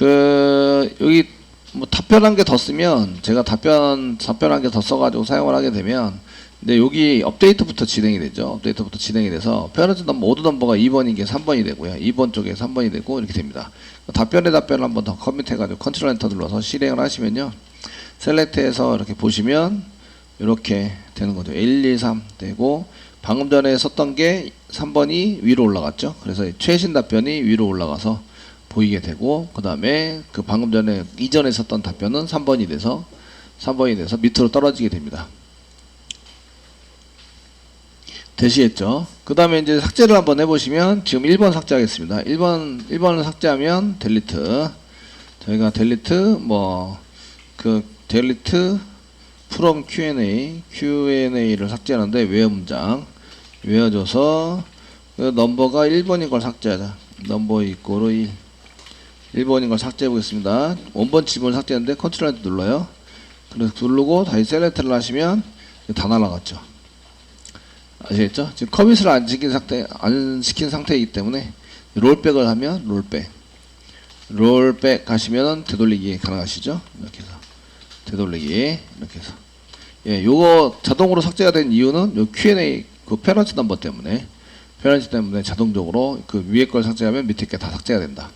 여기 뭐 답변한 게 더 쓰면 제가 답변한 게 더 써가지고 사용을 하게 되면, 근데 여기 업데이트부터 진행이 되죠. 업데이트부터 진행이 돼서 페어런트 넘버 오드 넘버가 2번인 게 3번이 되고요. 2번 쪽에 3번이 되고 이렇게 됩니다. 답변을 한번 더 커밋해가지고 컨트롤 엔터 눌러서 실행을 하시면요. 셀렉트에서 이렇게 보시면 이렇게 되는 거죠. 1, 2, 3 되고, 방금 전에 썼던 게 3번이 위로 올라갔죠. 그래서 최신 답변이 위로 올라가서 보이게 되고, 그 다음에 그 방금 전에 이전에 썼던 답변은 3번이 돼서 밑으로 떨어지게 됩니다. 되시겠죠? 그 다음에 이제 삭제를 한번 해보시면, 지금 1번 삭제하겠습니다. 1번을 삭제하면 델리트. 저희가 델리트, 델리트 from Q&A를 삭제하는데, 웨어 문장. 외워줘서, 그 넘버가 1번인 걸 삭제하자. 넘버 이꼬로 1. 1번인 걸 삭제해 보겠습니다. 원본 지문을 삭제하는데 컨트롤 엔터 눌러요. 그래서 누르고 다시 셀렉트를 하시면 다 날아갔죠. 아시겠죠? 지금 커밋을 안 시킨 상태이기 때문에 롤백을 하면 롤백 하시면 되돌리기 가능하시죠? 이렇게 해서 되돌리기 이렇게 해서, 예, 요거 자동으로 삭제가 된 이유는 요 Q&A 그 페런트 넘버 때문에 자동적으로 그 위에 걸 삭제하면 밑에 게 다 삭제가 된다.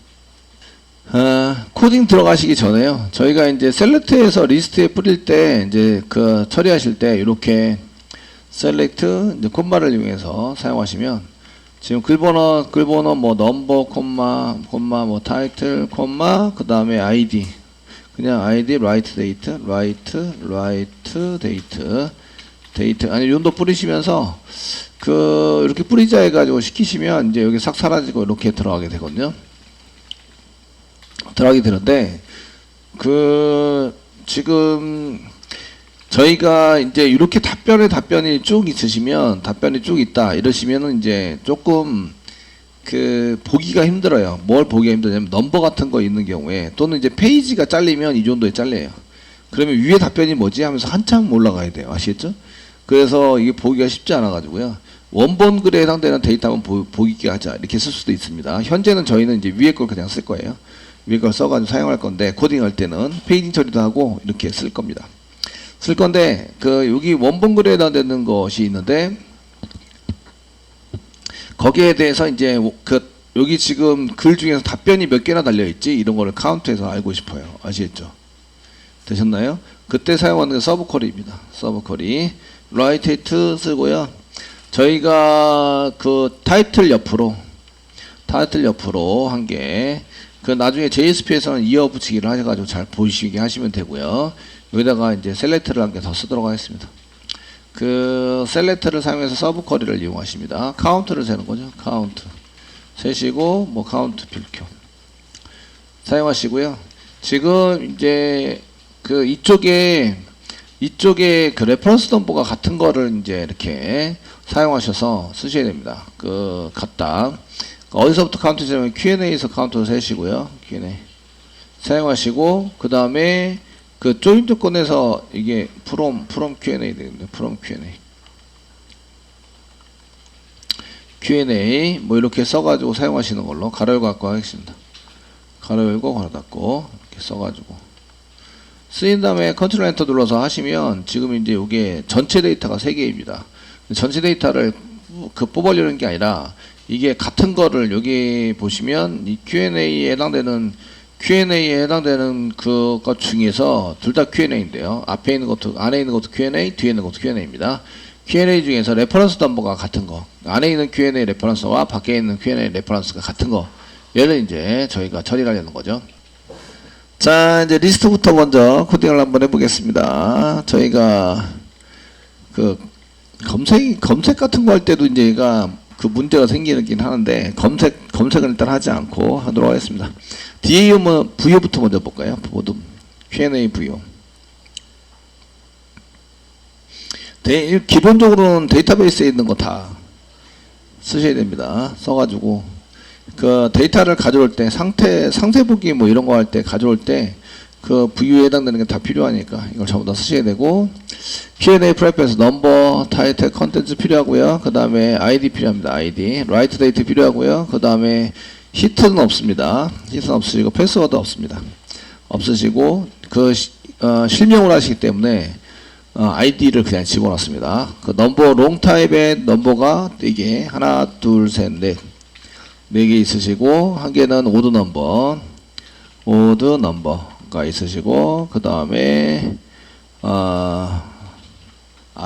코딩 들어가시기 전에요. 저희가 이제 셀렉트에서 리스트에 뿌릴 때 이제 그 처리하실 때 이렇게 셀렉트 이제 콤마를 이용해서 사용하시면, 지금 글번호 뭐 넘버 콤마 뭐 타이틀 콤마 그 다음에 아이디, 그냥 아이디 라이트 데이트 아니 이정도 뿌리시면서 이렇게 뿌리자 해가지고 시키시면 이제 여기 싹 사라지고 이렇게 들어가게 되거든요. 들어가게 되는데, 지금 저희가 이제 이렇게 답변이 쭉 있으시면, 답변이 쭉 있다 이러시면은 이제 조금 보기가 힘들어요. 뭘 보기가 힘드냐면 넘버 같은 거 있는 경우에, 또는 이제 페이지가 잘리면 이 정도에 잘려요. 그러면 위에 답변이 뭐지 하면서 한참 올라가야 돼요. 아시겠죠? 그래서 이게 보기가 쉽지 않아 가지고요. 원본 글에 해당되는 데이터 한번 보기게 하자 이렇게 쓸 수도 있습니다. 현재는 저희는 이제 위에 걸 그냥 쓸 거예요. 위에 걸 써가지고 사용할 건데, 코딩할 때는 페이징 처리도 하고 이렇게 쓸 겁니다. 쓸 건데, 여기 원본 글에 해당되는 것이 있는데, 거기에 대해서 이제 여기 지금 글 중에서 답변이 몇 개나 달려있지 이런 거를 카운트해서 알고 싶어요. 아시겠죠? 되셨나요? 그때 사용하는 게 서브 쿼리입니다. 서브 쿼리 라이테이트 쓰고요. 저희가 타이틀 옆으로 한 게, 나중에 JSP에서는 이어 붙이기를 하셔가지고 잘 보이시게 하시면 되고요. 여기다가 이제 셀렉트를 한 개 더 쓰도록 하겠습니다. 셀렉트를 사용해서 서브 쿼리를 이용하십니다. 카운트를 세는 거죠. 카운트 세시고, 뭐 카운트 필표 사용하시고요. 지금 이제 이쪽에 레퍼런스 넘버가 같은 거를 이제 이렇게 사용하셔서 쓰셔야 됩니다. 같다. 어디서부터 카운트 세냐면 Q&A에서 카운트를 세시고요. Q&A 사용하시고, 그 다음에 조인 조건에서 이게 from Q&A 되는데, from Q&A 뭐 이렇게 써가지고 사용하시는 걸로 가로 열고 닫고 하겠습니다. 가로 열고 가로 닫고 이렇게 써가지고 쓰인 다음에 컨트롤 엔터 눌러서 하시면, 지금 이제 이게 전체 데이터가 3개입니다. 전체 데이터를 뽑으려는 게 아니라, 이게 같은 거를 여기 보시면 이 Q&A에 해당되는 그것 중에서 둘 다 Q&A인데요. 안에 있는 것도 Q&A, 뒤에 있는 것도 Q&A입니다. Q&A 중에서 레퍼런스 넘버가 같은 거, 안에 있는 Q&A 레퍼런스와 밖에 있는 Q&A 레퍼런스가 같은 거, 얘를 이제 저희가 처리를 하려는 거죠. 자, 이제 리스트부터 먼저 코딩을 한번 해보겠습니다. 저희가 검색 같은 거 할 때도 이제 얘가 문제가 생기긴 하는데, 검색은 일단 하지 않고 하도록 하겠습니다. DA음은 부여부터 먼저 볼까요? Q&A 부여. 기본적으로는 데이터베이스에 있는 거 다 쓰셔야 됩니다. 써가지고 데이터를 가져올 때 상세 보기 뭐 이런 거 할 때 가져올 때 부유에 해당되는 게 다 필요하니까 이걸 전부 다 쓰셔야 되고, Q&A 프레퍼런스 넘버, 타이틀, 컨텐츠 필요하고요. 그 다음에 ID 필요합니다. ID, 라이트 데이트 필요하고요. 그 다음에 히트는 없습니다. 히트는 없으시고 패스워드 없습니다. 없으시고 실명을 하시기 때문에 아이디를 그냥 집어넣습니다. 그 넘버 롱 타입의 넘버가 4개, 하나, 둘, 셋, 넷, 4개 있으시고 한 개는 오드 넘버가 있으시고 그 다음에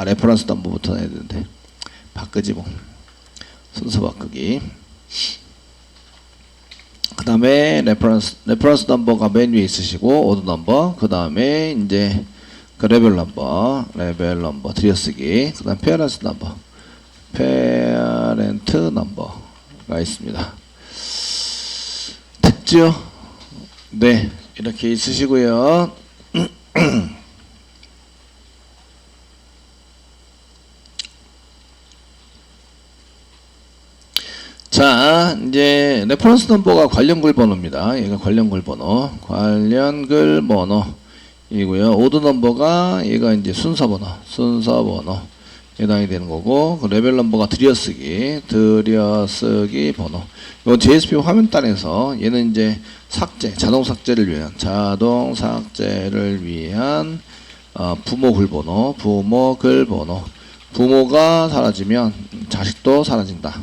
레퍼런스 넘버부터 해야 되는데 바꾸지 뭐. 순서 바꾸기. 그 다음에 레퍼런스 넘버가 맨 위에 있으시고 오드 넘버. 그 다음에 이제 그 레벨 넘버 들여쓰기. 그 다음 페어렌트 넘버가 있습니다. 됐죠? 네, 이렇게 있으시고요. 자, 이제 레퍼런스 넘버가 관련글 번호입니다. 얘가 관련글 번호이고요. 오드 넘버가 얘가 이제 순서 번호 해당이 되는 거고, 그 레벨 넘버가 들여쓰기 번호. 이건 JSP 화면단에서 얘는 이제 자동 삭제를 위한 부모 글 번호. 부모가 사라지면 자식도 사라진다.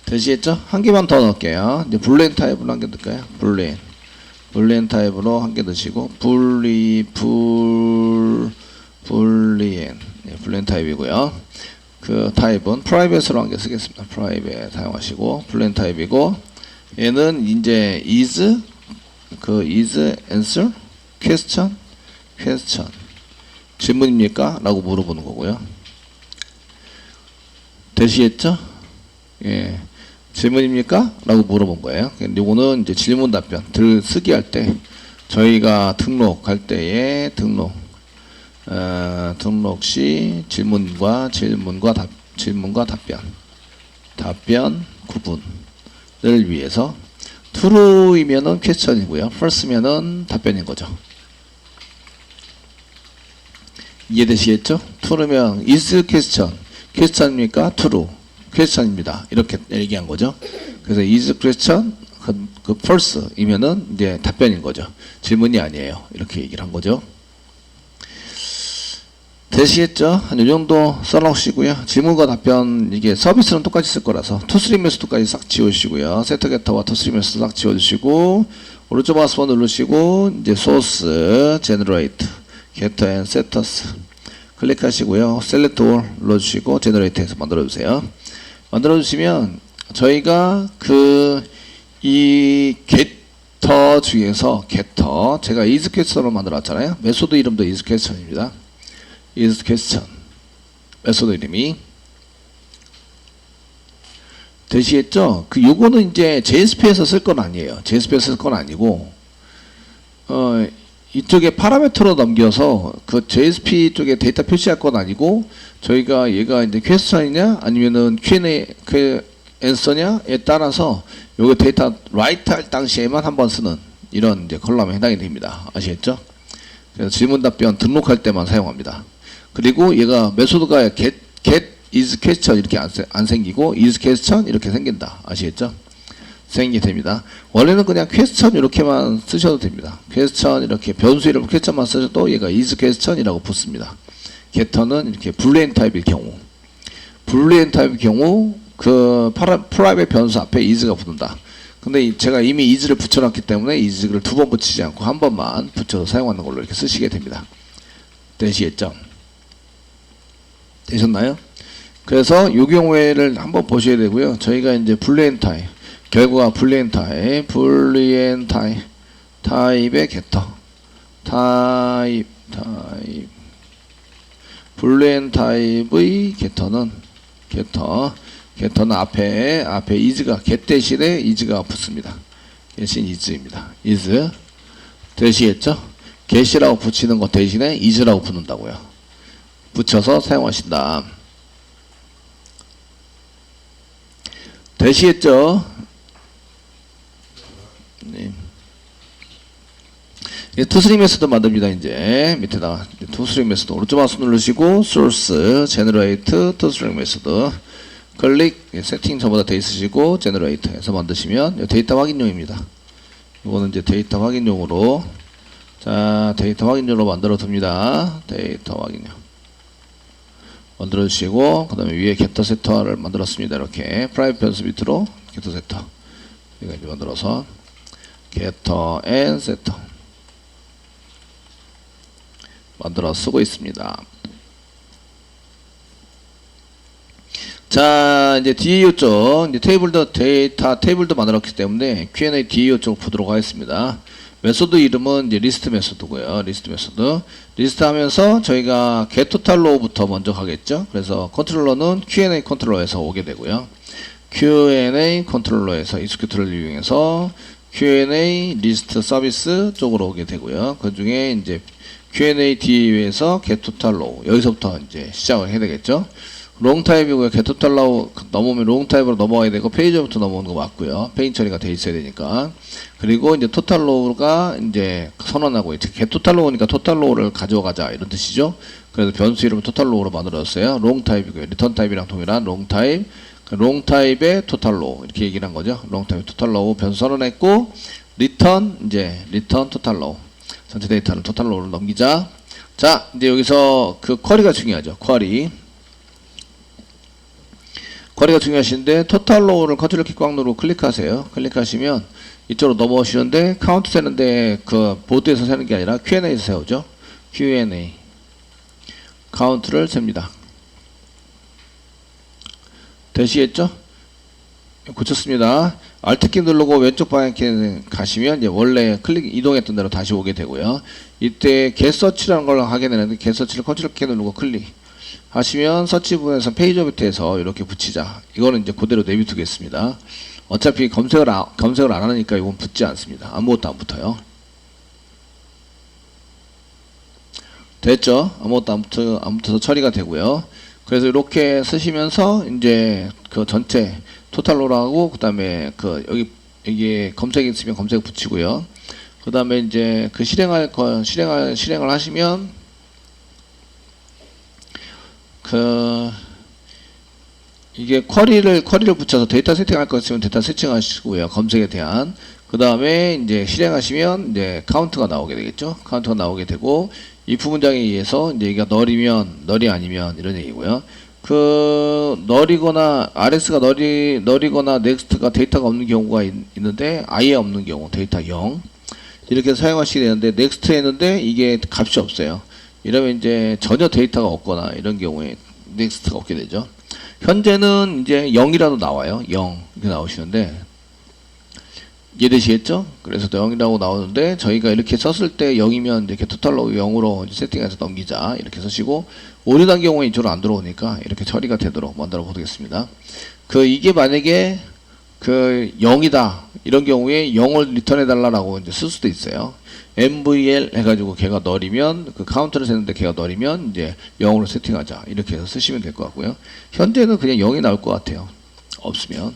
되시겠죠? 한 개만 더 넣을게요. 이제 불리엔 타입으로 한 개 넣을까요? 불리엔 타입으로 한 개 넣으시고 불리엔 타입이고요. 그 타입은 프라이빗으로 한 개 쓰겠습니다. 프라이빗 사용하시고 불리엔 타입이고, 얘는 이제 is answer question 질문입니까? 라고 물어보는 거고요. 되시겠죠? 예. 질문입니까? 라고 물어본 거예요. 요거는 이제 질문 답변 쓰기 할 때 저희가 등록할 때에 등록 시 질문과 답변 구분을 위해서 true이면은 question이고요. false면은 답변인 거죠. 이해되시겠죠? true면 is question입니까? true. question입니다. 이렇게 얘기한 거죠. 그래서 is question 그 false이면은 이제 답변인 거죠. 질문이 아니에요. 이렇게 얘기를 한 거죠. 되시겠죠? 한 이 정도 써놓으시고요. 질문과 답변 이게 서비스는 똑같이 쓸 거라서 to3 메소드까지 싹 지워주시고요. 세트 게터와 to3 메소드 싹 지워주시고 오른쪽 마우스번 누르시고 이제 source generate getter and setters 클릭하시고요. select all 눌러주시고 generate해서 만들어주세요. 만들어주시면 저희가 이 getter 중에서 제가 is question으로 만들어놨잖아요. 메소드 이름도 is question입니다. is question 메소드 이름이 되시겠죠? 요거는 이제 JSP에서 쓸 건 아니에요. JSP에서 쓸 건 아니고 이쪽에 파라미터로 넘겨서 그 JSP 쪽에 데이터 표시할 건 아니고 저희가 얘가 이제 퀘스천이냐 아니면은 Q&A 앤서냐에 따라서 요거 데이터 라이트 할 당시에만 한번 쓰는 이런 이제 컬럼에 해당이 됩니다. 아시겠죠? 그래서 질문 답변 등록할 때만 사용합니다. 그리고 얘가 메소드가 get is question 이렇게 안 생기고 is question 이렇게 생긴다. 아시겠죠? 생기게 됩니다. 원래는 그냥 question 이렇게만 쓰셔도 됩니다. question 이렇게 변수 이름 question만 쓰셔도 얘가 is question이라고 붙습니다. getter는 이렇게 불리엔 타입일 경우 그 프라이빗 변수 앞에 is가 붙는다. 근데 제가 이미 is를 붙여놨기 때문에 is를 2번 붙이지 않고 한 번만 붙여서 사용하는 걸로 이렇게 쓰시게 됩니다. 되시겠죠? 되셨나요? 그래서 이 경우에를 한번 보셔야 되고요. 저희가 이제 불리엔 타입 결과가 불리엔 타입의 getter 불리엔 타입의 getter는 앞에 is가 get 대신에 is가 붙습니다. 대신 is입니다. is 되시겠죠? get이라고 붙이는 것 대신에 is라고 붙는다고요. 붙여서 사용하신다. 되시겠죠? 네. to3 메소드 만듭니다. 이제 밑에다가 to3 메소드 오른쪽 마우스 누르시고 source generate to3 메소드 클릭 세팅 전부 다 돼 있으시고 제너레이터에서 만드시면 데이터 확인용입니다. 이거는 이제 데이터 확인용으로 자 데이터 확인용으로 만들어 둡니다. 데이터 확인용 만들어 주시고 그 다음에 위에 게터 세터를 만들었습니다. 이렇게 프라이빗 변수 밑으로 게터 세터 이거 이제 만들어서 게터 앤 세터 만들어 쓰고 있습니다. 자, 이제 DAO 쪽, 이제 데이터 테이블도 만들었기 때문에 Q&A DAO 쪽 보도록 하겠습니다. 메소드 이름은 이제 리스트 메소드고요. 리스트 메소드. 리스트 하면서 저희가 getTotalRow부터 먼저 가겠죠. 그래서 컨트롤러는 Q&A 컨트롤러에서 오게 되고요. Q&A 컨트롤러에서 익스큐트를 이용해서 Q&A 리스트 서비스 쪽으로 오게 되고요. 그 중에 이제 Q&A DAO에서 getTotalRow 여기서부터 이제 시작을 해야 되겠죠. 롱 타입이고요. getTotalRow 넘으면 롱 타입으로 넘어가야 되고 페이지부터 넘어오는 거 맞고요. 페인 처리가 돼 있어야 되니까. 그리고 이제 totalrow가 이제 선언하고 getTotalRow니까 totalrow를 가져가자 이런 뜻이죠. 그래서 변수 이름을 totalrow로 만들었어요. 롱 타입이고요. 리턴 타입이랑 동일한 롱 타입. 롱 타입의 totalrow 이렇게 얘기를 한 거죠. 롱 타입 totalrow 변수 선언했고 리턴 totalrow 전체 데이터를 totalrow로 넘기자. 자, 이제 여기서 그 쿼리가 중요하죠. 쿼리가 중요하신데 totalrow를 컨트롤 키 꽉 누르고 클릭하세요. 클릭하시면 이쪽으로 넘어오시는데 카운트 세는데 그 보드에서 세는 게 아니라 Q&A에서 세우죠. Q&A 카운트를 셉니다. 되시겠죠? 고쳤습니다. Alt키 누르고 왼쪽 방향키 가시면 이제 원래 클릭 이동했던 대로 다시 오게 되고요. 이때 getSearch라는 걸 하게 되는데 getSearch를 컨트롤 키 누르고 클릭 하시면 서치 부분에서 페이지 오비트에서 이렇게 붙이자. 이거는 이제 그대로 내비두겠습니다. 어차피 검색을 안 하니까 이건 붙지 않습니다. 아무것도 안 붙어요. 됐죠? 아무것도 안 붙어서 처리가 되고요. 그래서 이렇게 쓰시면서 이제 그 전체 토탈로라고 그 다음에 그 여기에 검색이 있으면 검색 붙이고요. 그 다음에 이제 그 실행을 하시면 이게 쿼리를 붙여서 데이터 세팅할 거 있으면 데이터 세팅하시고요. 검색에 대한. 그 다음에 이제 실행하시면 이제 카운트가 나오게 되겠죠. 카운트가 나오게 되고 if 문장에 의해서 이제 이게 널이 아니면 이런 얘기고요. 그 널이거나 RS가 널이거나 넥스트가 데이터가 없는 경우가 있는데 아예 없는 경우 데이터 0 이렇게 사용하시게 되는데 넥스트 했는데 이게 값이 없어요. 이러면 이제 전혀 데이터가 없거나 이런 경우에 넥스트가 없게 되죠. 현재는 이제 0이라도 나와요. 0 이렇게 나오시는데 이해되시겠죠? 그래서 0이라고 나오는데 저희가 이렇게 썼을 때 0이면 이렇게 totalrow 0으로 세팅해서 넘기자 이렇게 쓰시고 오류난 경우에 이쪽으로 안 들어오니까 이렇게 처리가 되도록 만들어 보겠습니다. 이게 만약에 0이다 이런 경우에 0을 리턴해 달라고 이제 쓸 수도 있어요. MVL 해가지고 걔가 널이면 그 카운트를 세는데 걔가 널이면 이제 0으로 세팅하자 이렇게 해서 쓰시면 될 것 같고요. 현재는 그냥 0이 나올 것 같아요. 없으면.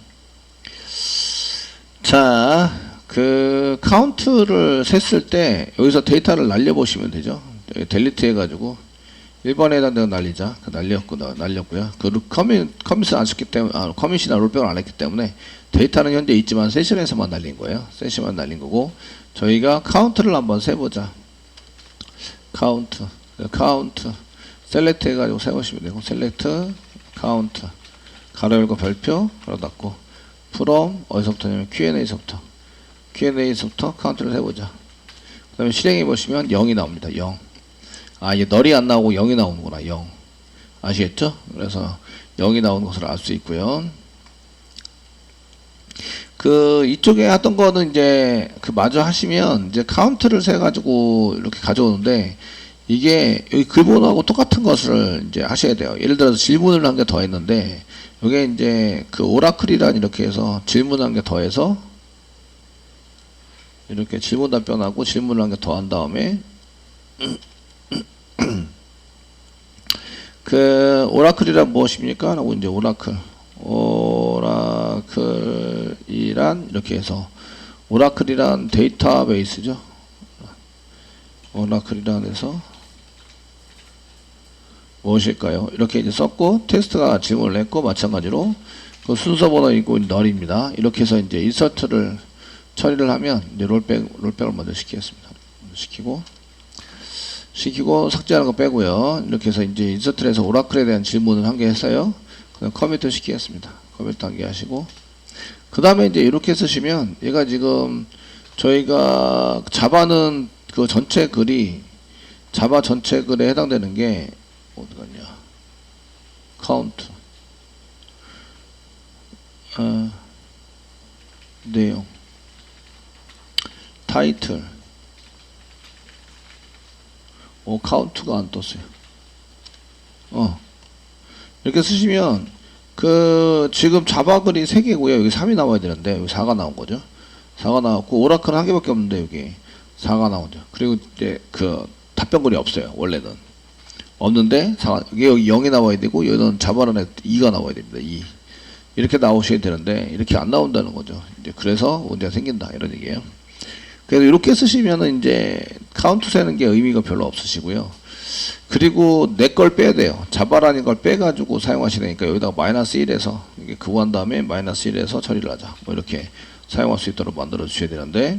자, 그 카운트를 셌을 때 여기서 데이터를 날려보시면 되죠. 델리트 해가지고 1번에 해당되는 날리자. 날렸고요. 커밋을 안 썼기 때문에, 커밋이나 롤백을 안 했기 때문에 데이터는 현재 있지만 세션에서만 날린 거예요. 세션만 날린 거고 저희가 카운트를 한번 세보자. 카운트 셀렉트 해가지고 세보시면 되고 셀렉트 카운트 가로 열고 별표 가로 닫고 from 어디서부터냐면 Q&A서부터 카운트를 해보자. 그 다음에 실행해 보시면 0이 나옵니다. 0. 이게 널이 안 나오고 0이 나오는구나. 0. 아시겠죠? 그래서 0이 나오는 것을 알 수 있고요. 이쪽에 하던 거는 이제 마저 하시면 이제 카운트를 세가지고 이렇게 가져오는데 이게 여기 글번호하고 똑같은 것을 이제 하셔야 돼요. 예를 들어서 질문을 한 개 더 했는데 이게 이제 오라클이란 이렇게 해서 질문 한 개 더해서 이렇게 질문 답변하고 질문을 한 개 더 한 다음에 오라클이란 무엇입니까? 라고 이제 오라클이란 이렇게 해서 오라클이란 데이터베이스죠. 오라클이란 해서 무엇일까요? 이렇게 이제 썼고 테스트가 질문을 했고 마찬가지로 그 순서 번호 있고 널입니다. 이렇게 해서 이제 인서트를 처리를 하면 이제 롤백을 먼저 시키겠습니다. 시키고 삭제하는 거 빼고요. 이렇게 해서 이제 인서트를 해서 오라클에 대한 질문을 한 개 했어요. 그다음 커미트 시키겠습니다. 커미트 한 개 하시고 그 다음에 이제 이렇게 쓰시면 얘가 지금 저희가 자바는 그 전체 글이 자바 전체 글에 해당되는 게 어디 갔냐 카운트 내용 타이틀 카운트가 안 떴어요. 이렇게 쓰시면 그 지금 자바 글이 3개고요. 여기 3이 나와야 되는데 여기 4가 나온 거죠. 4가 나왔고 오라클은 1개밖에 없는데 여기 4가 나오죠. 그리고 이제 그 답변글이 없어요. 원래는 없는데 4가, 여기 0이 나와야 되고 여기는 자바란에 2가 나와야 됩니다. 2 이렇게 나오셔야 되는데 이렇게 안 나온다는 거죠. 이제 그래서 문제가 생긴다 이런 얘기예요. 그래서 이렇게 쓰시면은 이제 카운트 세는 게 의미가 별로 없으시고요. 그리고 내 걸 빼야 돼요. 자바라는 걸 빼가지고 사용하시니까 여기다가 마이너스 1에서 이게 구한 다음에 마이너스 1에서 처리를 하자. 뭐 이렇게 사용할 수 있도록 만들어 주셔야 되는데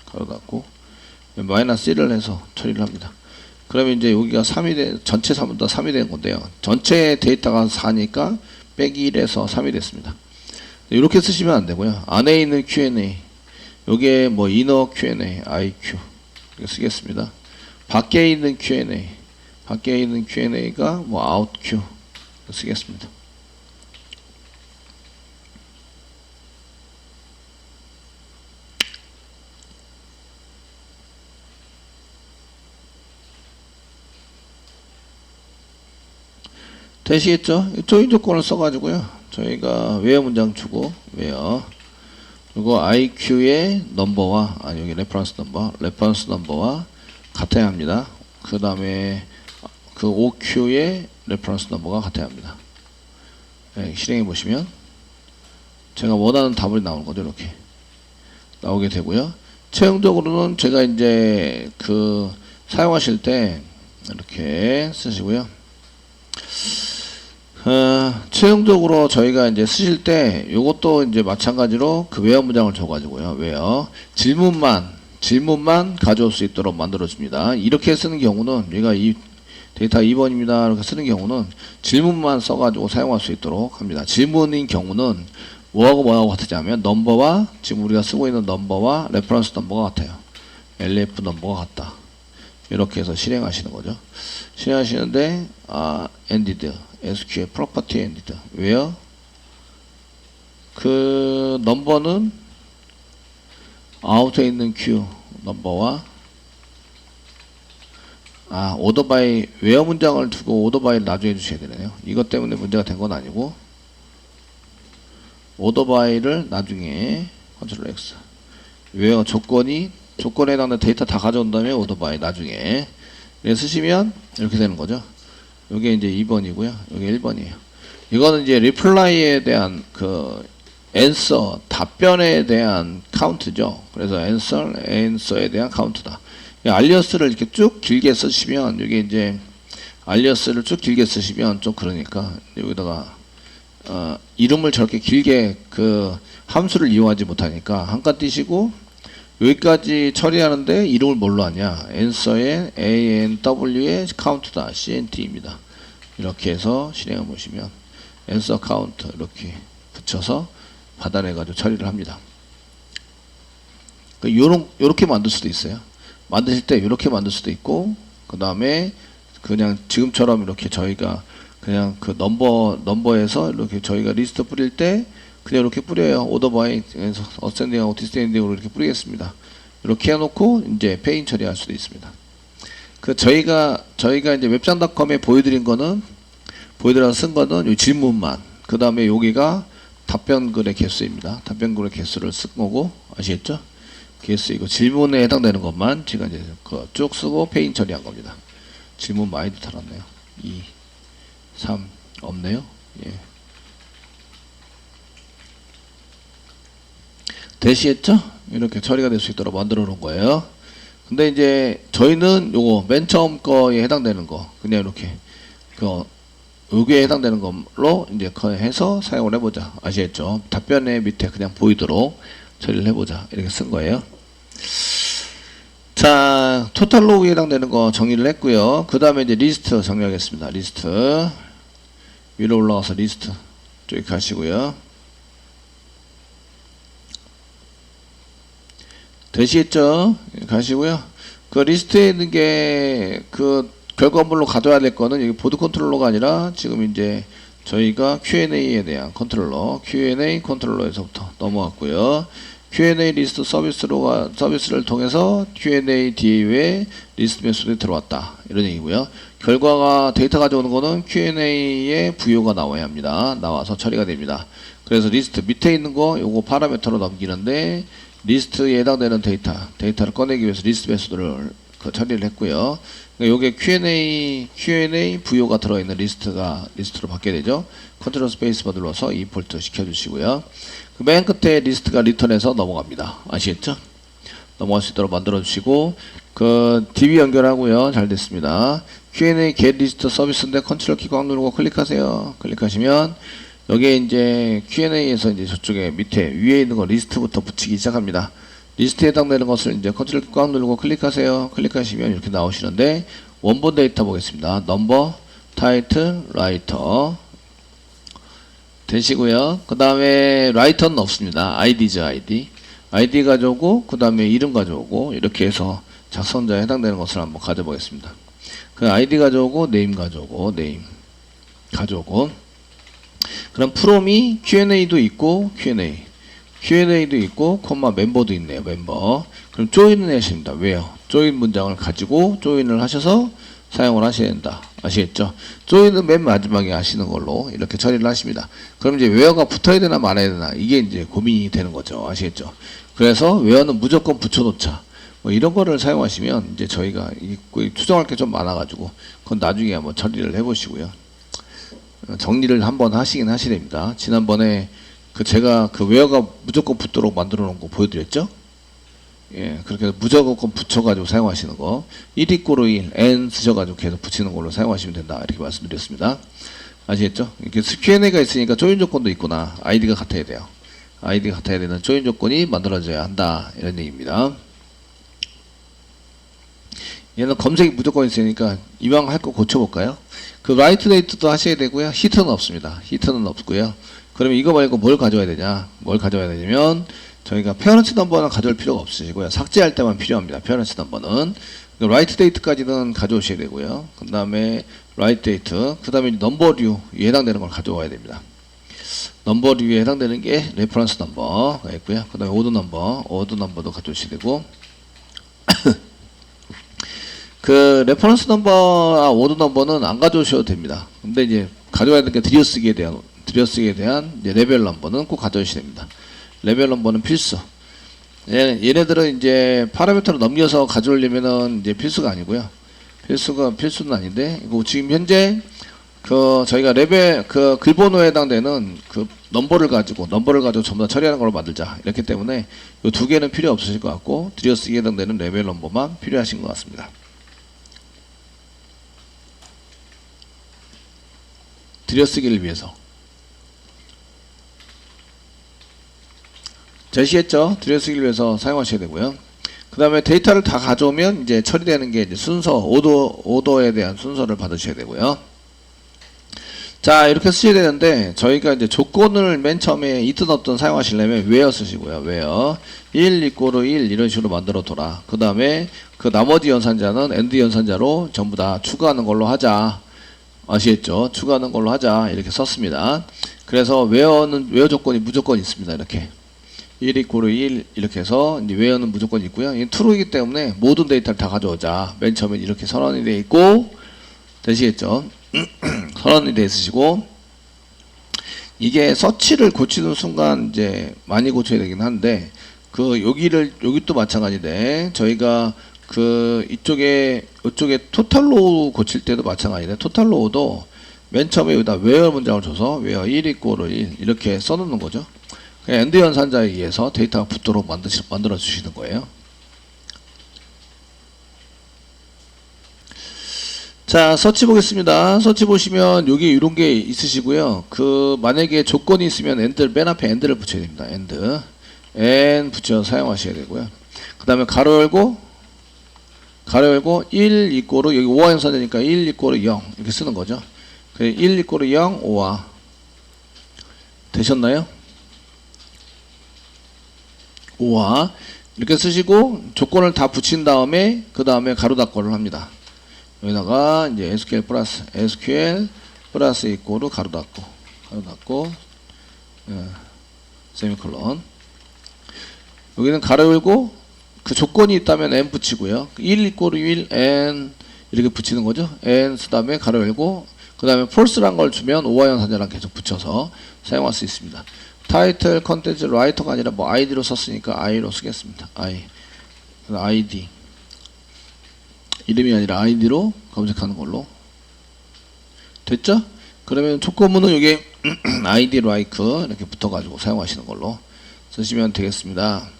걸어갖고 마이너스 1을 해서 처리를 합니다. 그러면 이제 여기가 3이 돼, 전체 3은 다 3이 된 건데요. 전체 데이터가 4니까 빼기 1에서 3이 됐습니다. 이렇게 쓰시면 안 되고요. 안에 있는 Q&A 요게 뭐 이너 Q&A, IQ 이렇게 쓰겠습니다. 밖에 있는 Q&A가 뭐 out Q 쓰겠습니다. 되시겠죠? 조인 조건을 써가지고요. 저희가 where 문장 주고 where 그리고 IQ의 넘버와 여기 레퍼런스 넘버와 같아야 합니다. 그 다음에 그 OQ의 레퍼런스 넘버가 같아야 합니다. 네, 실행해 보시면 제가 원하는 답이 나오는 거죠. 이렇게 나오게 되고요. 최종적으로는 제가 이제 그 사용하실 때 이렇게 쓰시고요. 최종적으로 저희가 이제 쓰실 때 요것도 이제 마찬가지로 그 where 문장을 줘가지고요. where 질문만 가져올 수 있도록 만들어줍니다. 이렇게 쓰는 경우는 얘가 이 데이터 2번입니다. 이렇게 쓰는 경우는 질문만 써가지고 사용할 수 있도록 합니다. 질문인 경우는 뭐하고 같으지 않으면 넘버와 지금 우리가 쓰고 있는 넘버와 레퍼런스 넘버가 같아요. LF 넘버가 같다. 이렇게 해서 실행하시는 거죠. 실행하시는데 ended SQL property ended where 그 넘버는 아웃에 있는 Q 넘버와 order by where 문장을 두고 order by를 나중에 주셔야 되네요. 이것 때문에 문제가 된 건 아니고 order by를 나중에 컨트롤 X where 조건에 해당되는 데이터 다 가져온 다음에 order by 나중에 쓰시면 이렇게 되는 거죠. 이게 이제 2번이고요. 이게 1번이에요. 이거는 이제 리플라이에 대한 그 answer 답변에 대한 카운트죠. 그래서 answer에 대한 카운트다. 알리어스를 이렇게 쭉 길게 쓰시면 이게 이제 알리어스를 쭉 길게 쓰시면 좀 그러니까 여기다가 이름을 저렇게 길게 그 함수를 이용하지 못하니까 한 칸 띄시고 여기까지 처리하는데 이름을 뭘로 하냐? answer의 ANW의 카운트다. CNT입니다. 이렇게 해서 실행해 보시면 answer count 이렇게 붙여서 받아내가지고 처리를 합니다. 요렇게 만들 수도 있어요. 만드실 때 요렇게 만들 수도 있고 그 다음에 그냥 지금처럼 이렇게 저희가 그냥 그 넘버에서 이렇게 저희가 리스트 뿌릴 때 그냥 이렇게 뿌려요. 오더 바이 어센딩하고 디센딩으로 이렇게 뿌리겠습니다. 이렇게 해놓고 이제 페인 처리할 수도 있습니다. 그 저희가 이제 웹장.com에 보여드린 거는 쓴 거는 이 질문만 그 다음에 여기가 답변글의 개수입니다. 답변글의 개수를 쓴 거고 아시겠죠? 개수 이거 질문에 해당되는 것만 제가 이제 쭉 쓰고 페인 처리한 겁니다. 질문 많이 달았네요. 2, 3 없네요. 예. 되시겠죠? 이렇게 처리가 될 수 있도록 만들어 놓은 거예요. 근데 이제 저희는 요거 맨 처음 거에 해당되는 거 그냥 이렇게 여기에 해당되는 걸로 이제 해서 사용을 해보자. 아시겠죠? 답변의 밑에 그냥 보이도록 처리를 해보자. 이렇게 쓴 거예요. 자, 토탈 로그에 해당되는 거 정리를 했고요. 그 다음에 이제 리스트 정리하겠습니다. 리스트 위로 올라가서 리스트 쪽에 가시고요. 되시겠죠? 가시고요. 그 리스트에 있는 게 그 결과물로 가져야 될 거는 여기 보드 컨트롤러가 아니라 지금 이제 저희가 Q&A에 대한 컨트롤러, Q&A 컨트롤러에서부터 넘어갔고요. Q&A 리스트 서비스를 통해서 Q&A DA에 리스트 메소드에 들어왔다. 이런 얘기고요. 결과가 데이터 가져오는 거는 Q&A에 부여가 나와야 합니다. 나와서 처리가 됩니다. 그래서 리스트 밑에 있는 거 요거 파라미터로 넘기는데 리스트에 해당되는 데이터를 꺼내기 위해서 리스트 메소드를 처리를 했고요. 요게 Q&A 부여가 들어있는 리스트로 바뀌게 되죠. 컨트롤 스페이스바 눌러서 임포트 시켜주시고요. 맨 끝에 리스트가 리턴해서 넘어갑니다. 아시겠죠? 넘어갈 수 있도록 만들어 주시고 그 DB 연결하고요. 잘 됐습니다. Q&A get 리스트 서비스인데 컨트롤 키 꽉 누르고 클릭하세요. 클릭하시면 여기에 이제 Q&A에서 이제 저쪽에 밑에 위에 있는 거 리스트부터 붙이기 시작합니다. 리스트에 해당되는 것을 이제 컨트롤 키 꽉 누르고 클릭하세요. 클릭하시면 이렇게 나오시는데 원본 데이터 보겠습니다. 넘버, 타이틀, 라이터 되시고요. 그 다음에 라이터는 없습니다. 아이디죠, 아이디. 아이디 가져오고 그 다음에 이름 가져오고 이렇게 해서 작성자에 해당되는 것을 한번 가져보겠습니다. 그 아이디 가져오고 네임 가져오고 네임 가져오고 그럼 프롬이 Q&A도 있고 Q&A도 있고 콤마 멤버도 있네요. 멤버. 그럼 조인을 하십니다. 왜요? 조인 문장을 가지고 조인을 하셔서 사용을 하셔야 된다. 아시겠죠? 조인은 맨 마지막에 하시는 걸로 이렇게 처리를 하십니다. 그럼 이제 웨어가 붙어야 되나 말아야 되나 이게 이제 고민이 되는 거죠. 아시겠죠? 그래서 웨어는 무조건 붙여놓자. 뭐 이런 거를 사용하시면 이제 저희가 추정할 게 좀 많아가지고 그건 나중에 한번 처리를 해보시고요. 정리를 한번 하시긴 하셔야 됩니다. 지난번에 제가 웨어가 무조건 붙도록 만들어 놓은 거 보여드렸죠? 예, 그렇게 무조건 붙여가지고 사용하시는 거. 1 이꼬로 1, n 쓰셔가지고 계속 붙이는 걸로 사용하시면 된다. 이렇게 말씀드렸습니다. 아시겠죠? 이렇게 Q&A가 있으니까 조인 조건도 있구나. 아이디가 같아야 돼요. 아이디가 같아야 되는 조인 조건이 만들어져야 한다. 이런 얘기입니다. 얘는 검색이 무조건 있으니까 이왕 할 거 고쳐볼까요? 그 라이트 데이트도 하셔야 되고요. 히트는 없습니다. 히트는 없고요. 그러면 이거 말고 뭘 가져와야 되냐? 뭘 가져와야 되냐면 저희가 페어런츠 넘버는 가져올 필요가 없으시고요. 삭제할 때만 필요합니다. 페어런츠 넘버는 라이트 데이트까지는 가져오셔야 되고요. 그 다음에 라이트 데이트, 그 다음에 넘버류에 해당되는 걸 가져와야 됩니다. 넘버류에 해당되는 게 레퍼런스 넘버가 있고요. 그 다음에 오더 넘버도 가져오셔야 되고 그 레퍼런스 넘버, 오더 넘버는 안 가져오셔도 됩니다. 근데 이제 가져와야 되는 게 들여쓰기에 대한 이제 레벨 넘버는 꼭 가져오셔야 됩니다. 레벨 넘버는 필수. 얘네들은 이제 파라미터로 넘겨서 가져오려면은 이제 필수가 아니고요. 필수는 아닌데, 이거 지금 현재 저희가 레벨 글번호에 해당되는 넘버를 가지고 전부 다 처리하는 걸로 만들자. 이렇기 때문에 이 두 개는 필요 없으실 것 같고, 들여쓰기에 해당되는 레벨 넘버만 필요하신 것 같습니다. 들여쓰기를 위해서. 제시했죠? 들여쓰기를 위해서 사용하셔야 되고요. 그 다음에 데이터를 다 가져오면 이제 처리되는 게 이제 순서, 오더에 대한 순서를 받으셔야 되고요. 자, 이렇게 쓰셔야 되는데, 저희가 이제 조건을 맨 처음에 있든 없든 사용하시려면 where 쓰시고요. where 1 이꼬르 1 이런 식으로 만들어 둬라. 그 다음에 그 나머지 연산자는 end 연산자로 전부 다 추가하는 걸로 하자. 아시겠죠? 추가하는 걸로 하자. 이렇게 썼습니다. 그래서 where 조건이 무조건 있습니다. 이렇게. 1 이꼬르 1 이렇게 해서 이제 where는 무조건 있고요. 이게 true이기 때문에 모든 데이터를 다 가져오자. 맨 처음에 이렇게 선언이 되어 있고, 되시겠죠? 선언이 되어 있으시고, 이게 서치를 고치는 순간 이제 많이 고쳐야 되긴 한데, 여기 또 마찬가지인데, 저희가 이쪽에 토탈로 고칠 때도 마찬가지인데, 토탈로도 맨 처음에 여기다 where 문장을 줘서 where 1 이꼬르 1 이렇게 써놓는 거죠. 엔드 연산자에 의해서 데이터가 붙도록 만들어 주시는 거예요. 자, 서치 보겠습니다. 서치 보시면 여기 이런 게 있으시고요. 그 만약에 조건이 있으면 엔드 맨 앞에 엔드를 붙여야 됩니다. 엔드 엔 붙여 사용하셔야 되고요. 그 다음에 가로 열고 1 이꼬르 여기 5화 연산되니까 1 이꼬르 0 이렇게 쓰는 거죠. 1 이꼬르 0 5화 되셨나요? 5화 이렇게 쓰시고 조건을 다 붙인 다음에 그 다음에 가로 닫고를 합니다. 여기다가 이제 SQL 플러스 이꼬르 가로 닫고 세미콜론. 여기는 가로 열고 그 조건이 있다면 n 붙이고요. 1 이꼬르 1 n 이렇게 붙이는 거죠. n 그 다음에 가로 열고 그 다음에 false란 걸 주면 오화연 산자랑 계속 붙여서 사용할 수 있습니다. 타이틀 컨텐츠 라이터가 아니라 뭐 id로 썼으니까 i로 쓰겠습니다. id 이름이 아니라 id로 검색하는 걸로 됐죠? 그러면 조건문은 여기 id like 이렇게 붙어가지고 사용하시는 걸로 쓰시면 되겠습니다.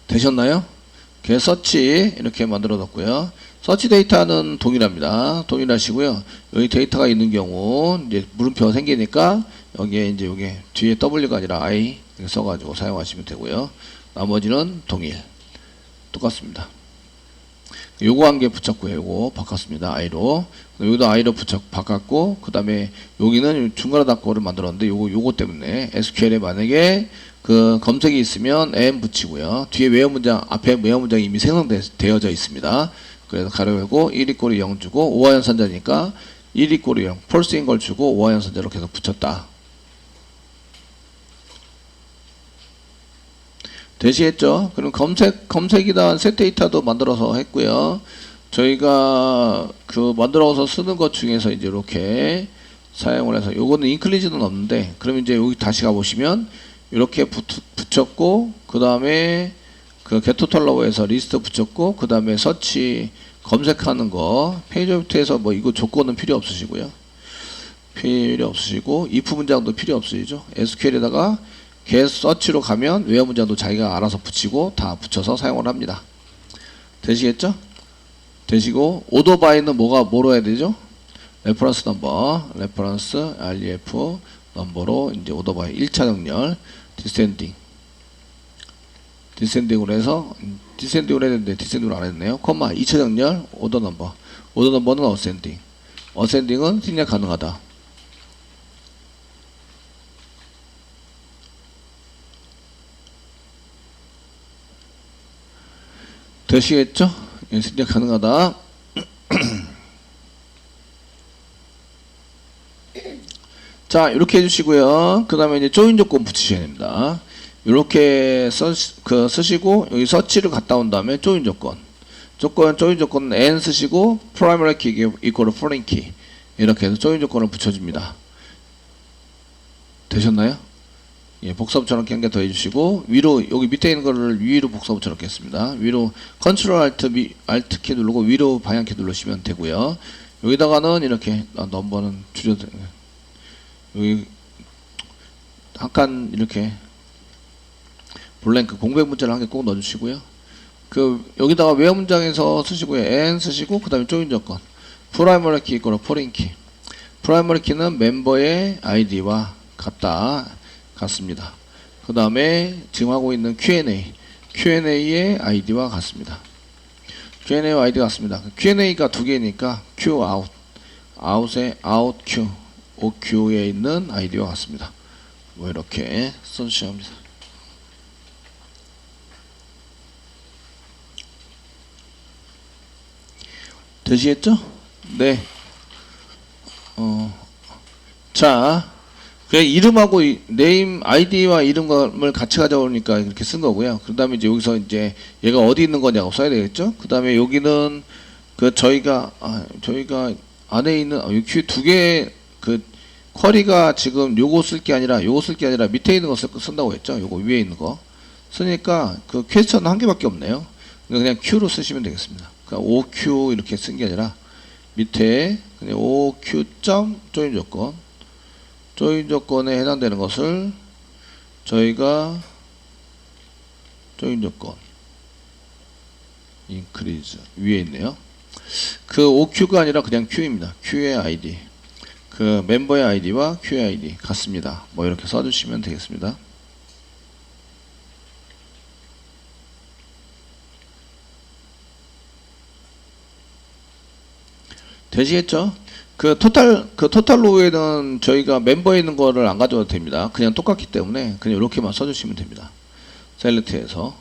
되셨나요? 서치 이렇게 만들어 뒀고요. 서치 데이터는 동일합니다. 동일하시고요. 여기 데이터가 있는 경우 이제 물음표가 생기니까 여기에 이제 여기 뒤에 W가 아니라 I 이렇게 써가지고 사용하시면 되고요. 나머지는 동일 똑같습니다. 요거 한 개 붙였고요. 요거 바꿨습니다. I로. 여기도 I로 바꿨고 그 다음에 여기는 중괄호 닫고를 만들었는데 요거 때문에 SQL에 만약에 그 검색이 있으면 n 붙이고요. 뒤에 앞에 외화 문장이 이미 생성되어져 있습니다. 그래서 가로 열고 1 이꼬르 0 주고 오화 연산자니까 1 이꼬르 0 폴스인 걸 주고 오화 연산자로 계속 붙였다. 되시겠죠? 그럼 검색이다 셋 데이터도 만들어서 했고요. 저희가 그 만들어서 쓰는 것 중에서 이제 이렇게 사용을 해서 요거는 인클리즈는 없는데 그럼 이제 여기 다시 가보시면 이렇게 붙였고 그 다음에 그 getTotal로에서 리스트 붙였고 그 다음에 서치 검색하는 거 페이지 오브젝트에서 뭐 이거 조건은 필요 없으시고요. 필요 없으시고 if 문장도 필요 없으시죠. SQL에다가 get 서치로 가면 외화 문장도 자기가 알아서 붙이고 다 붙여서 사용을 합니다. 되시겠죠? 되시고 order by는 뭐로 해야 되죠? 레퍼런스 넘버, 레퍼런스 ref 넘버로 이제 order by 1차 정렬 디센딩으로 해서 디센딩으로 해야 되는데 디센딩으로 안 했네요. 콤마 2차 정렬 오더 넘버는 어센딩은 생략 가능하다. 되시겠죠? 예, 생략 가능하다. 자, 이렇게 해주시고요. 그 다음에 이제 조인 조건 붙이셔야 됩니다. 이렇게 쓰시고 여기 서치를 갔다 온 다음에 조인 조건 n 쓰시고 primary key equal foreign key 이렇게 해서 조인 조건을 붙여줍니다. 되셨나요? 예, 복사부처럼 한 개 더 해주시고 위로 여기 밑에 있는 거를 위로 복사부처럼 했습니다. 위로 Ctrl Alt 키 누르고 위로 방향 키 누르시면 되고요. 여기다가는 이렇게 넘버는 여기 한 칸 이렇게 블랭크 공백 문자를 한 개 꼭 넣어주시고요. 그 여기다가 외화 문장에서 쓰시고요. n 쓰시고 그 다음에 조인 조건 프라이머리 키 있거나 포린 키. 프라이머리 키는 멤버의 아이디와 같습니다. 그 다음에 지금 하고 있는 Q&A의 아이디와 같습니다. Q&A와 아이디가 같습니다. Q&A가 두 개니까 Q 아웃에 out Q OQ에 있는 아이디와 같습니다. 뭐 이렇게 써주셔야 합니다. 되시겠죠? 네. 자, 그냥 이름하고 네임 아이디와 이름을 같이 가져오니까 이렇게 쓴 거고요. 그 다음에 이제 여기서 이제 얘가 어디 있는 거냐고 써야 되겠죠? 그 다음에 여기는 그 저희가 안에 있는 여기 두 개 그 쿼리가 지금 요거 쓸 게 아니라 밑에 있는 거 쓴다고 했죠? 요거 위에 있는 거 쓰니까 그 퀘스천은 한 개밖에 없네요. 그냥 Q로 쓰시면 되겠습니다. 그러니까 OQ 이렇게 쓴 게 아니라 밑에 그냥 OQ 조인 조건에 해당되는 것을 저희가 조인 조건 increase 위에 있네요. 그 OQ가 아니라 그냥 Q입니다. Q의 ID. 그 멤버의 ID와 Q의 ID 같습니다. 뭐 이렇게 써주시면 되겠습니다. 되시겠죠? 그 토탈 로우에는 저희가 멤버에 있는 거를 안 가져도 됩니다. 그냥 똑같기 때문에 그냥 이렇게만 써주시면 됩니다. 셀렉트에서.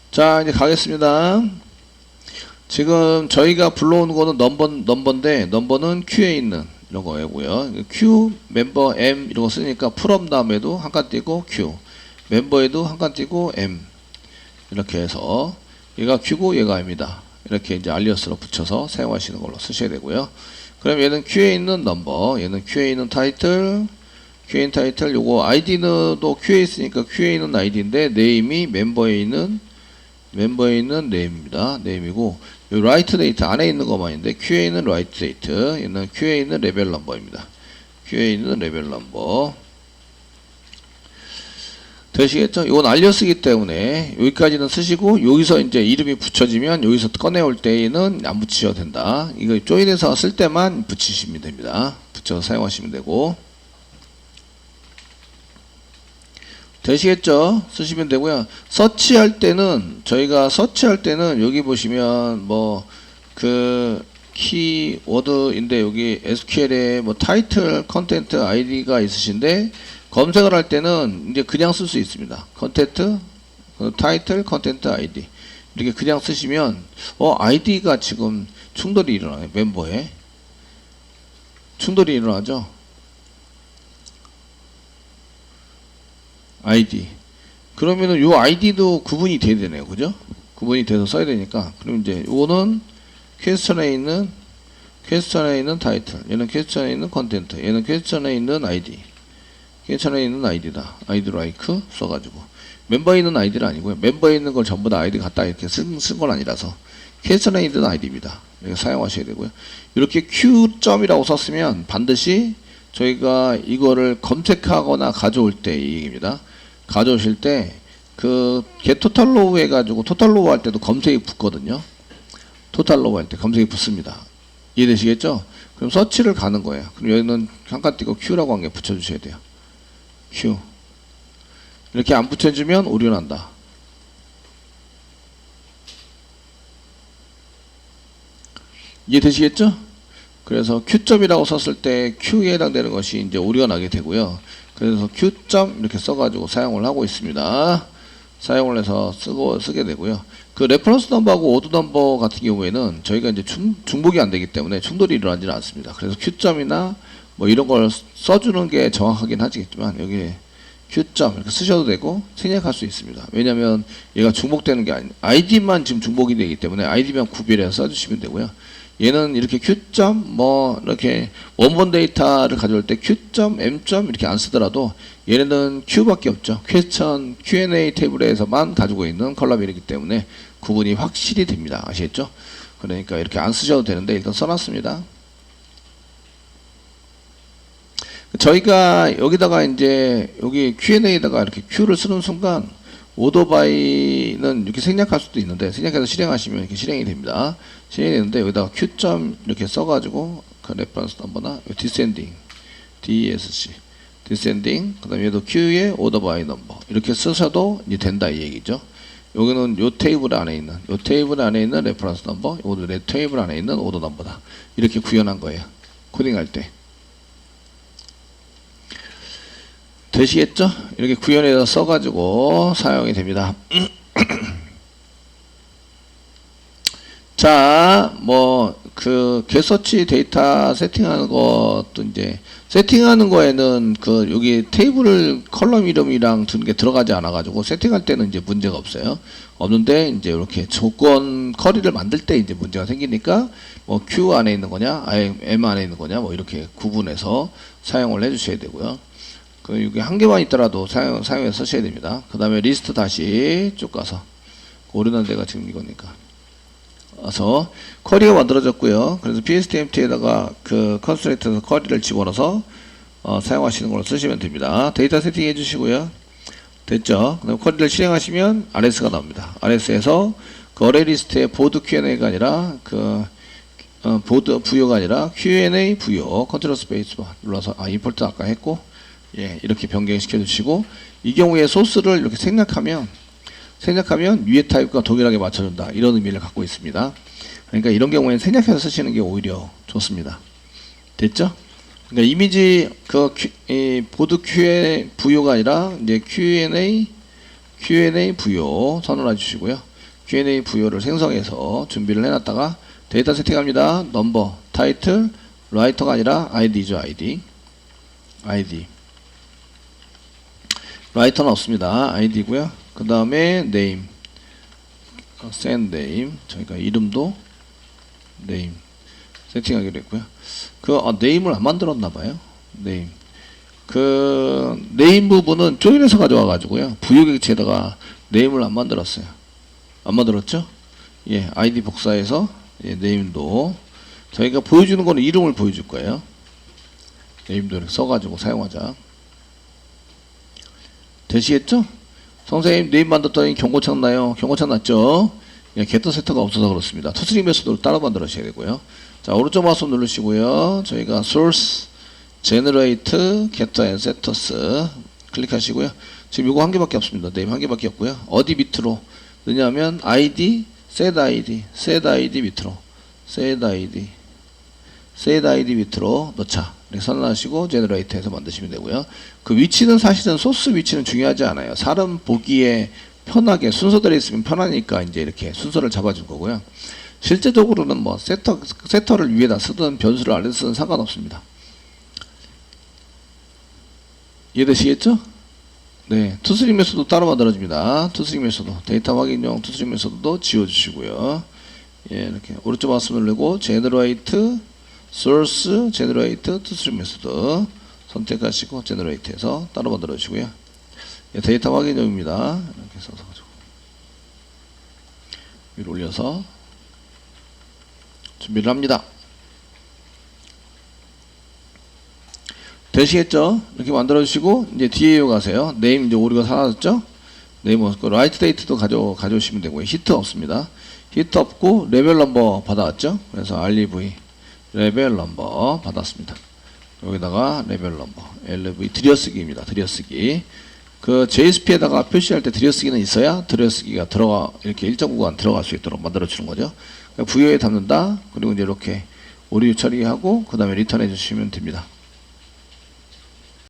자, 이제 가겠습니다. 지금 저희가 불러오는 거는 넘버인데, 넘버는 Q에 있는 이런 거고요. Q, 멤버, M 이런 거 쓰니까 풀업 다음에도 한 칸 띄고 Q, 멤버에도 한 칸 띄고 M 이렇게 해서 얘가 Q고 얘가 M이다. 이렇게 이제 알리어스로 붙여서 사용하시는 걸로 쓰셔야 되고요. 그럼 얘는 Q에 있는 넘버, 얘는 Q에 있는 타이틀, Q에 있는 타이틀, 요거 ID는 또 Q에 있으니까 Q에 있는 ID인데 네임이 멤버에 있는 네임입니다. 네임이고 요 라이트 데이트 안에 있는 것만인데 Q에 있는 라이트 데이트, 얘는 Q에 있는 레벨 넘버입니다. Q에 있는 레벨 넘버. 되시겠죠? 이건 알려쓰기 때문에 여기까지는 쓰시고 여기서 이제 이름이 붙여지면 여기서 꺼내올 때에는 안 붙이셔도 된다. 이거 조인해서 쓸 때만 붙이시면 됩니다. 붙여서 사용하시면 되고. 되시겠죠? 쓰시면 되고요. 서치할 때는 저희가 서치할 때는 여기 보시면 뭐 그 키워드인데 여기 SQL에 뭐 타이틀, 컨텐트, 아이디가 있으신데 검색을 할 때는 이제 그냥 쓸 수 있습니다. 컨텐트, 타이틀, 컨텐트, 아이디 이렇게 그냥 쓰시면 아이디가 지금 충돌이 일어나요. 멤버에 충돌이 일어나죠. 아이디. 그러면은 요 아이디도 구분이 돼야 되네요. 그죠? 구분이 돼서 써야 되니까. 그럼 이제 요거는 퀘스천에 있는 타이틀. 얘는 퀘스천에 있는 컨텐트. 얘는 퀘스천에 있는 아이디. 퀘스천에 있는 아이디다. 아이디 라이크 써가지고. 멤버에 있는 아이디는 아니고요. 멤버에 있는 걸 전부 다 아이디 갖다 이렇게 쓴 건 아니라서. 퀘스천에 있는 아이디입니다. 이렇게 사용하셔야 되고요. 이렇게 Q점이라고 썼으면 반드시 저희가 이거를 검색하거나 가져올 때 이 얘기입니다. 가져오실 때 그 get 토탈로우 해가지고 토탈로우 할 때도 검색이 붙거든요. 토탈로우 할 때 검색이 붙습니다. 이해되시겠죠? 그럼 서치를 가는 거예요. 그럼 여기는 한 칸 띄고 Q라고 한 개 붙여주셔야 돼요. Q. 이렇게 안 붙여주면 오류 난다. 이해되시겠죠? 그래서 Q점이라고 썼을 때 Q에 해당되는 것이 이제 오류가 나게 되고요. 그래서 Q점 이렇게 써가지고 사용을 하고 있습니다. 사용을 해서 쓰게 되고요. 그 레퍼런스 넘버하고 오드 넘버 같은 경우에는 저희가 이제 중복이 안 되기 때문에 충돌이 일어나지는 않습니다. 그래서 Q점이나 뭐 이런 걸 써주는 게 정확하긴 하겠지만 여기 Q점 이렇게 쓰셔도 되고 생략할 수 있습니다. 왜냐하면 얘가 중복되는 게 아이디만 지금 중복이 되기 때문에 아이디만 구별해서 써주시면 되고요. 얘는 이렇게 Q점 뭐 이렇게 원본 데이터를 가져올 때 Q점, M점 이렇게 안 쓰더라도 얘네는 Q밖에 없죠. 퀘스천 Q&A 테이블에서만 가지고 있는 컬럼이기 때문에 구분이 확실히 됩니다. 아시겠죠? 그러니까 이렇게 안 쓰셔도 되는데 일단 써놨습니다. 저희가 여기다가 이제 여기 Q&A에다가 이렇게 Q를 쓰는 순간 오더바이는 이렇게 생략할 수도 있는데 생략해서 실행하시면 이렇게 실행이 됩니다. 실행이 되는데 여기다가 Q점 이렇게 써가지고 그 레퍼런스 넘버나 디센딩 DESC 디센딩 그 다음에 얘도 Q에 오더바이 넘버 이렇게 쓰셔도 이제 된다 이 얘기죠. 여기는 요 테이블 안에 있는 레퍼런스 넘버 요것도 내 테이블 안에 있는 오더 넘버다. 이렇게 구현한 거예요. 코딩할 때. 되시겠죠? 이렇게 구현해서 써가지고 사용이 됩니다. 자, 뭐, getSearch 데이터 세팅하는 것도 이제, 세팅하는 거에는 여기 테이블 컬럼 이름이랑 드는 게 들어가지 않아가지고, 세팅할 때는 이제 문제가 없어요. 없는데, 이제 이렇게 조건 커리를 만들 때 이제 문제가 생기니까, 뭐, Q 안에 있는 거냐, M 안에 있는 거냐, 뭐, 이렇게 구분해서 사용을 해 주셔야 되고요. 여기 한 개만 있더라도 사용해서 쓰셔야 됩니다. 그 다음에 리스트 다시 쭉 가서 오류난 데가 지금 이거니까 와서 쿼리가 만들어졌고요. 그래서 PSTMT에다가 그 컨스트레이트에서 쿼리를 집어넣어서 사용하시는 걸로 쓰시면 됩니다. 데이터 세팅 해주시고요. 됐죠? 그다음 쿼리를 실행하시면 RS가 나옵니다. RS에서 그 어레이 리스트의 보드 Q&A가 아니라 보드 부여가 아니라 Q&A 부여 컨트롤 스페이스 눌러서 임포트 아까 했고 이렇게 변경시켜 주시고 이 경우에 소스를 이렇게 생략하면 위에 타입과 동일하게 맞춰준다 이런 의미를 갖고 있습니다. 그러니까 이런 경우에는 생략해서 쓰시는 게 오히려 좋습니다. 됐죠? 그러니까 이미지 보드 Q&A 부여가 아니라 이제 Q&A 부여 선언해 주시고요. Q&A 부여를 생성해서 준비를 해놨다가 데이터 세팅합니다. 넘버, 타이틀, 라이터가 아니라 ID죠. ID. 라이터는 없습니다. ID고요. 그 다음에 name, send name. 저희가 이름도 name 세팅하기로 했고요. name을 안 만들었나봐요. name. name 부분은 조인해서 가져와 가지고요. 부여객체에다가 name을 안 만들었어요. 안 만들었죠? ID 복사해서 name도 저희가 보여주는 거는 이름을 보여줄 거예요. name도 이렇게 써가지고 사용하자. 되시겠죠? 선생님 네임 만들었더니 경고창 나요. 경고창 났죠? 게터 세터가 없어서 그렇습니다. 투스링 메소드를 따로 만들어셔야 되고요. 자, 오른쪽 마우스 누르시고요. 저희가 source, generate, getter and setters 클릭하시고요. 지금 이거 한 개밖에 없습니다. 네임 한 개밖에 없고요. 어디 밑으로 넣냐면 ID, set ID 밑으로 set ID 밑으로 넣자. 이렇게 선언하시고 제너레이트해서 만드시면 되고요. 그 위치는 사실은 소스 위치는 중요하지 않아요. 사람 보기에 편하게 순서대로 있으면 편하니까 이제 이렇게 순서를 잡아준 거고요. 실제적으로는 뭐 세터를 위에다 쓰든 변수를 아래에 쓰든 상관없습니다. 이해되시겠죠? 네, 투스링 메소드 따로 만들어집니다. 투스링 메소드 데이터 확인용 투스링 메소드도 지워주시고요. 이렇게 오른쪽 마우스 누르고 제너레이트 source, generate, toString 메소드 선택하시고 generate해서 따로 만들어 주시고요. 데이터 확인용입니다. 이렇게 써서 가지고 위로 올려서 준비를 합니다. 되시겠죠? 이렇게 만들어 주시고 이제 뒤에 가세요. name 이제 오류가 사라졌죠? name 없고 write date도 가져오시면 되고요. 히트 없습니다. 히트 없고 레벨 넘버 받아왔죠? 그래서 REV 레벨 넘버 받았습니다. 여기다가 레벨 넘버 LV 들여쓰기입니다. 들여쓰기. 그 JSP에다가 표시할 때 들여쓰기는 있어야 들여쓰기가 이렇게 일정 구간 들어갈 수 있도록 만들어 주는 거죠. 부여에 담는다. 그리고 이제 이렇게 오류 처리하고 그 다음에 리턴해 주시면 됩니다.